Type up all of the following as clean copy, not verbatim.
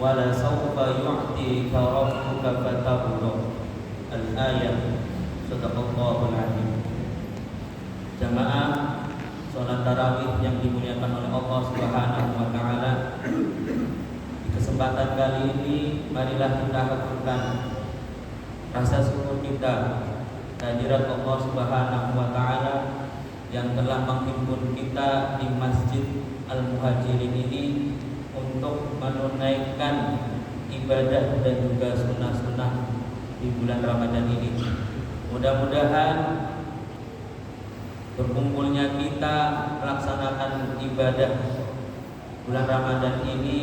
wala sawfa yu'tika rabbuka fatarda. Al-ayat. Shadaqallahul azim. Jamaah salat tarawih yang dimuliakan oleh Allah Subhanahu wa taala. Di kesempatan kali ini marilah kita haturkan rasa syukur kita kehadirat Allah Subhanahu wa taala yang telah menghimpun kita di Masjid Al-Muhajirin ini untuk menunaikan ibadah dan juga sunnah-sunnah di bulan Ramadan ini. Mudah-mudahan berkumpulnya kita melaksanakan ibadah bulan Ramadan ini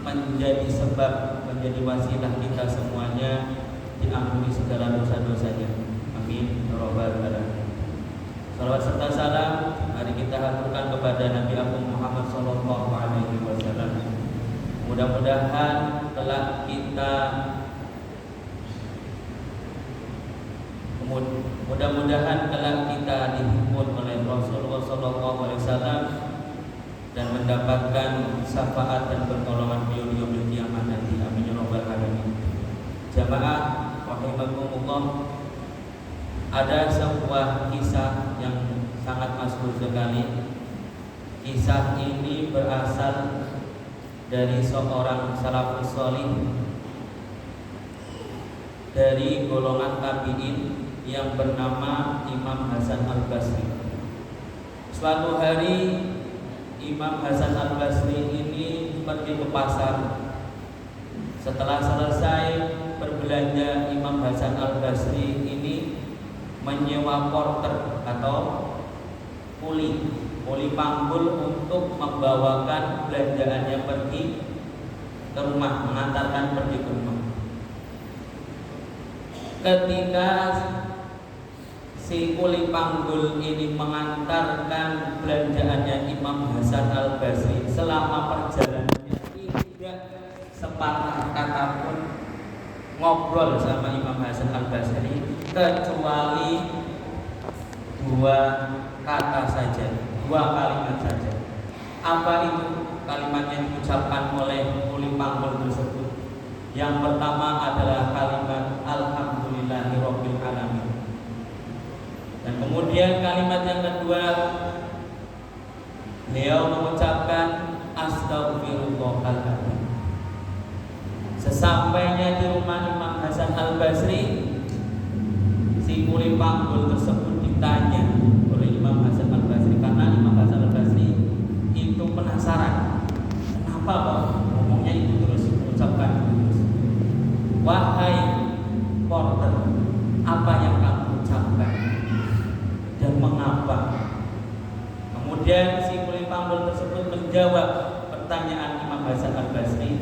menjadi sebab, menjadi wasilah kita semuanya diampuni segala dosa-dosanya. Amin ya rabbal alamin. Salawat serta salam mari kita haturkan kepada Nabi Agung Muhammad sallallahu alaihi wasallam. Mudah-mudahan telah kita dihimpun oleh Rasulullah sallallahu alaihi wasallam dan mendapatkan syafaat dan pertolongan beliau di yaumil qiyamah nanti. Amin ya rabbal alamin. Jamaah rahimakumullah, ada sebuah kisah yang sangat masyhur sekali. Kisah ini berasal dari seorang salafus salih dari golongan tabi'in yang bernama Imam Hasan Al-Basri. Suatu hari Imam Hasan Al-Basri ini pergi ke pasar. Setelah selesai berbelanja, Imam Hasan Al-Basri ini menyewa porter atau kuli panggul untuk membawakan belanjaannya pergi ke rumah, mengantarkan pergi ke rumah. Ketika si kuli panggul ini mengantarkan belanjaannya Imam Hasan Al-Basri, selama perjalanannya tidak sepatah kata pun ngobrol sama Imam Hasan Al-Basri kecuali dua kata saja, dua kalimat saja. Apa itu kalimat yang diucapkan oleh kuli panggul tersebut? Yang pertama adalah kalimat alhamdulillahirabbil alamin. Dan kemudian kalimat yang kedua, beliau mengucapkan astagfirullahaladzim. Sesampainya di rumah Imam Hasan Al-Basri, si kuli panggul tersebut ditanya oleh Imam Hasan Al-Basri, karena Imam Hasan Al-Basri itu penasaran, kenapa kok ngomongnya itu terus, mengucapkan terus. Wahai porter, apa yang kamu ucapkan dan mengapa? Kemudian si kuli panggul tersebut menjawab pertanyaan Imam Hasan Al-Basri,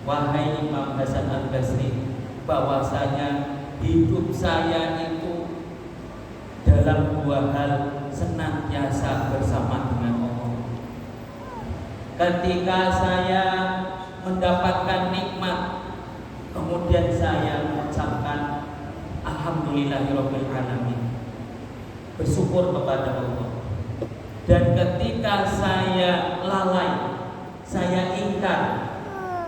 wahai Imam Hasan Al-Basri, bahwasanya hidup saya itu dalam dua hal senantiasa bersama dengan Allah. Ketika saya mendapatkan nikmat, kemudian saya mengucapkan alhamdulillahirabbil alamin, bersyukur kepada Allah. Dan ketika saya lalai, saya ingkar,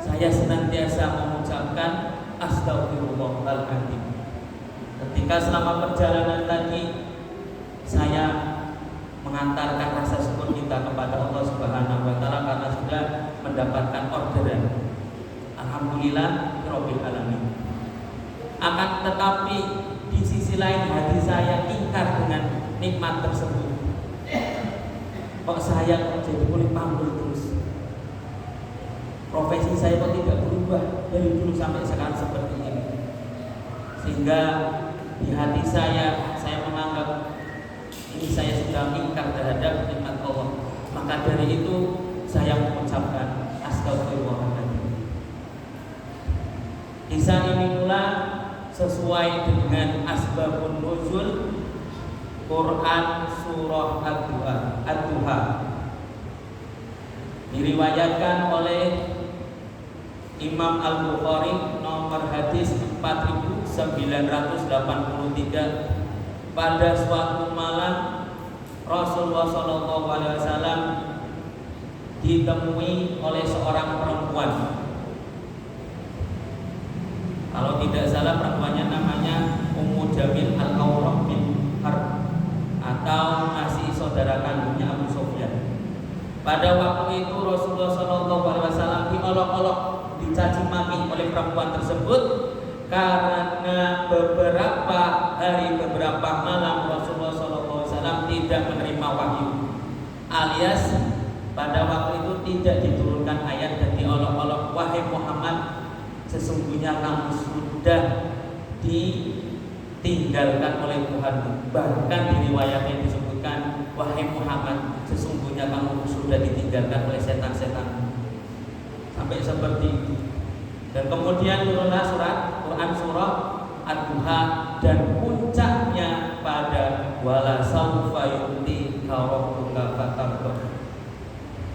saya senantiasa mengucapkan astagfirullahaladzim. Ketika selama perjalanan tadi saya mengantarkan rasa syukur kita kepada Allah Subhanahu wa taala karena sudah mendapatkan orderan alhamdulillah rabbil alamin. Akan tetapi di sisi lain hati saya ingkar dengan nikmat tersebut. Kok saya jadi kuli panggul terus? Profesi saya kok tidak berubah dari dulu sampai sekarang seperti ini? Sehingga di hati saya menganggap ini saya sudah ingkar terhadap nikmat Allah. Maka dari itu saya mengucapkan astagfirullahaladzim. Kisah ini pula sesuai dengan asbabun nuzul Quran surah Ad-Duha. Diriwayatkan oleh Imam Al-Bukhari nomor hadis 4983. Pada suatu malam Rasulullah SAW ditemui oleh seorang perempuan Pada waktu itu Rasulullah SAW diolok-olok, dicaci maki oleh perempuan tersebut karena beberapa hari, beberapa malam Rasulullah SAW tidak menerima wahyu, alias pada waktu itu tidak diturunkan ayat dan diolok-olok, wahai Muhammad, sesungguhnya kamu sudah ditinggalkan oleh Tuhan. Bahkan di riwayatnya disebutkan, wahai Muhammad, sesungguhnya kamu sudah ditinggalkan oleh setan-setan. Sampai seperti itu. Dan kemudian turunlah Quran surah Ad-Duha, dan puncaknya pada wala saufa yu'tika rabbuka fatardah.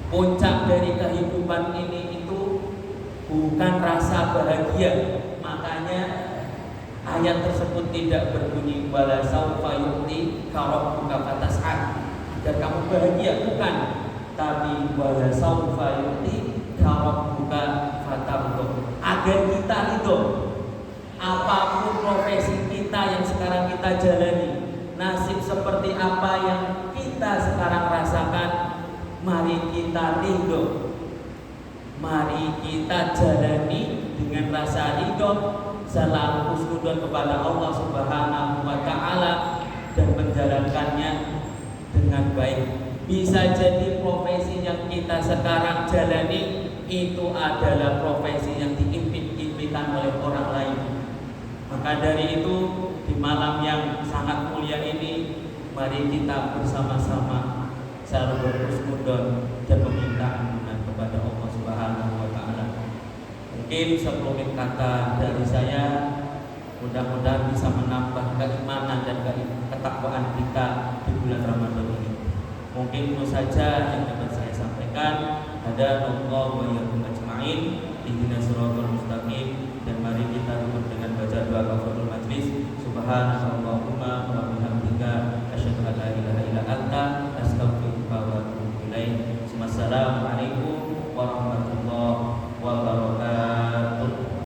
Puncak dari kehidupan ini itu bukan rasa bahagia. Makanya ayat tersebut tidak berbunyi wala saufa yu'tika rabbuka fatas'ad, agar kamu bahagia, bukan, tapi wala saufa yu'tika rabbuka fatardah, agar kita ridho. Apapun profesi kita yang sekarang kita jalani, nasib seperti apa yang kita sekarang rasakan, mari kita ridho, mari kita jalani dengan rasa ridho, selalu husnudzon kepada Allah Subhanahu wa Ta'ala, dan menjalankannya dengan baik. Bisa jadi profesi yang kita sekarang jalani itu adalah profesi yang diimpikan oleh orang lain. Maka dari itu, di malam yang sangat mulia ini, mari kita bersama-sama selalu berhusnudzon dan meminta ampunan kepada Allah Subhanahu wa Ta'ala. Mungkin 10 kata dari saya, mudah-mudahan bisa menambah keimanan dan ketakwaan kita di bulan Ramadan ini. Mungkin itu saja yang dapat saya sampaikan. Ada Allah wa iyyakum ajma'in, ihdinas siratal mustaqim. Dan mari kita tutup dengan baca doa kafaratul majlis. Subhanallah